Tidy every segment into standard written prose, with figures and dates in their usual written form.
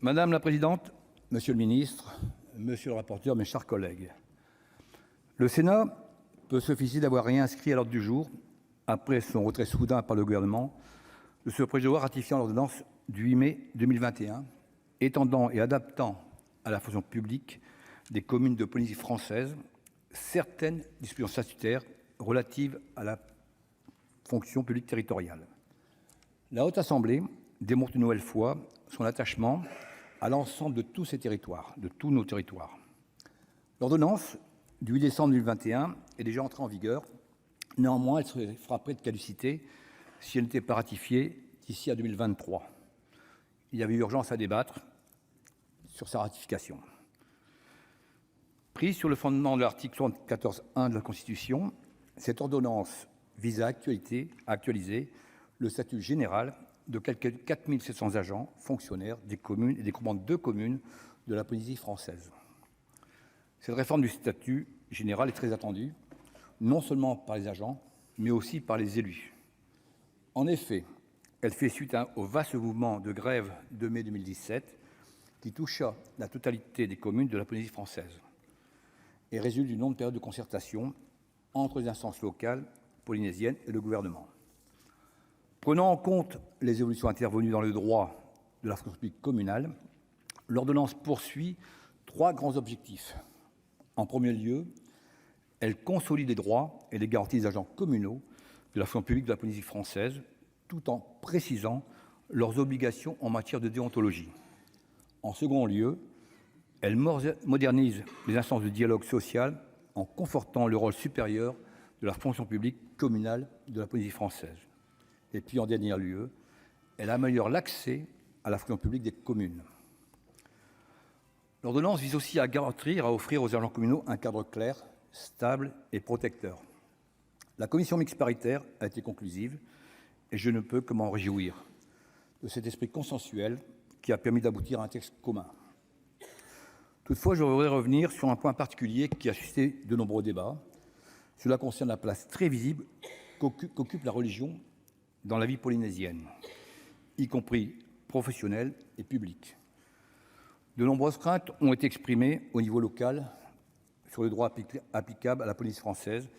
Madame la présidente, monsieur le ministre, monsieur le rapporteur, mes chers collègues, le Sénat peut se féliciter d'avoir réinscrit à l'ordre du jour, après son retrait soudain par le Gouvernement, de ce projet de loi ratifiant l'ordonnance du 8 mai 2021 étendant et adaptant à la fonction publique des communes de Polynésie française certaines dispositions statutaires relatives à la fonction publique territoriale. La Haute Assemblée démontre une nouvelle fois son attachement à l'ensemble de tous nos territoires. L'ordonnance du 8 décembre 2021 est déjà entrée en vigueur. Néanmoins, elle serait frappée de caducité si elle n'était pas ratifiée d'ici à 2023. Il y avait urgence à débattre sur sa ratification. Prise sur le fondement de l'article 74.1 de la Constitution, cette ordonnance vise à actualiser le statut général de quelques 4 700 agents fonctionnaires des communes et des groupements de communes de la Polynésie française. Cette réforme du statut général est très attendue, non seulement par les agents, mais aussi par les élus. En effet, elle fait suite au vaste mouvement de grève de mai 2017 qui toucha la totalité des communes de la Polynésie française et résulte d'une longue période de concertation entre les instances locales polynésiennes et le gouvernement. Prenant en compte les évolutions intervenues dans le droit de la fonction publique communale, l'ordonnance poursuit 3 grands objectifs. En premier lieu, elle consolide les droits et les garanties des agents communaux de la fonction publique de la Polynésie française, tout en précisant leurs obligations en matière de déontologie. En second lieu, elle modernise les instances de dialogue social en confortant le rôle supérieur de la fonction publique communale de la Polynésie française. Et puis, en dernier lieu, elle améliore l'accès à la fonction publique des communes. L'ordonnance vise aussi à garantir, à offrir aux agents communaux un cadre clair, stable et protecteur. La commission mixte paritaire a été conclusive et je ne peux que m'en réjouir de cet esprit consensuel qui a permis d'aboutir à un texte commun. Toutefois, je voudrais revenir sur un point particulier qui a suscité de nombreux débats. Cela concerne la place très visible qu'occupe la religion dans la vie polynésienne, y compris professionnelle et publique. De nombreuses craintes ont été exprimées au niveau local sur le droit applicable à la Polynésie française,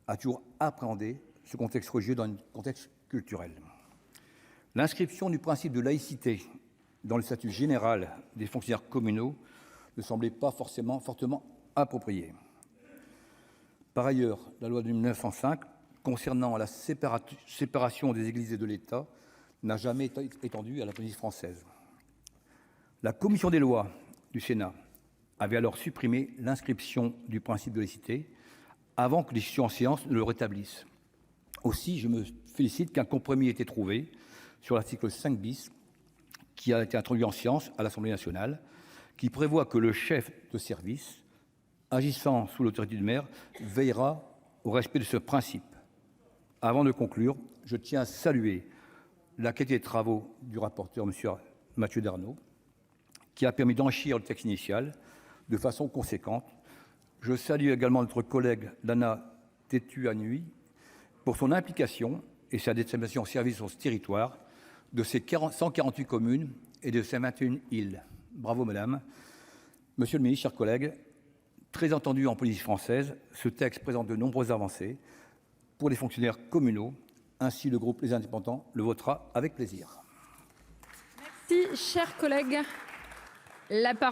à toujours appréhender ce contexte religieux dans un contexte culturel. L'inscription du principe de laïcité dans le statut général des fonctionnaires communaux ne semblait pas forcément fortement appropriée. Par ailleurs, la loi de 1905 concernant la séparation des églises et de l'État n'a jamais été étendue à la Polynésie française. La commission des lois du Sénat avait alors supprimé l'inscription du principe de laïcité avant que les décisions en séance ne le rétablissent. Aussi, je me félicite qu'un compromis ait été trouvé sur l'article 5 bis qui a été introduit en séance à l'Assemblée nationale, qui prévoit que le chef de service, agissant sous l'autorité du maire, veillera au respect de ce principe. Avant de conclure, je tiens à saluer la qualité des travaux du rapporteur, M. Mathieu Darnaud, qui a permis d'enrichir le texte initial de façon conséquente. Je salue également notre collègue Lana Tetuanui pour son implication et sa détermination au service sur ce territoire de ses 148 communes et de ses 21 îles. Bravo, madame. Monsieur le ministre, chers collègues, très attendu en Polynésie française, ce texte présente de nombreuses avancées pour les fonctionnaires communaux. Ainsi, le groupe Les Indépendants le votera avec plaisir. Merci, chers collègues. La parole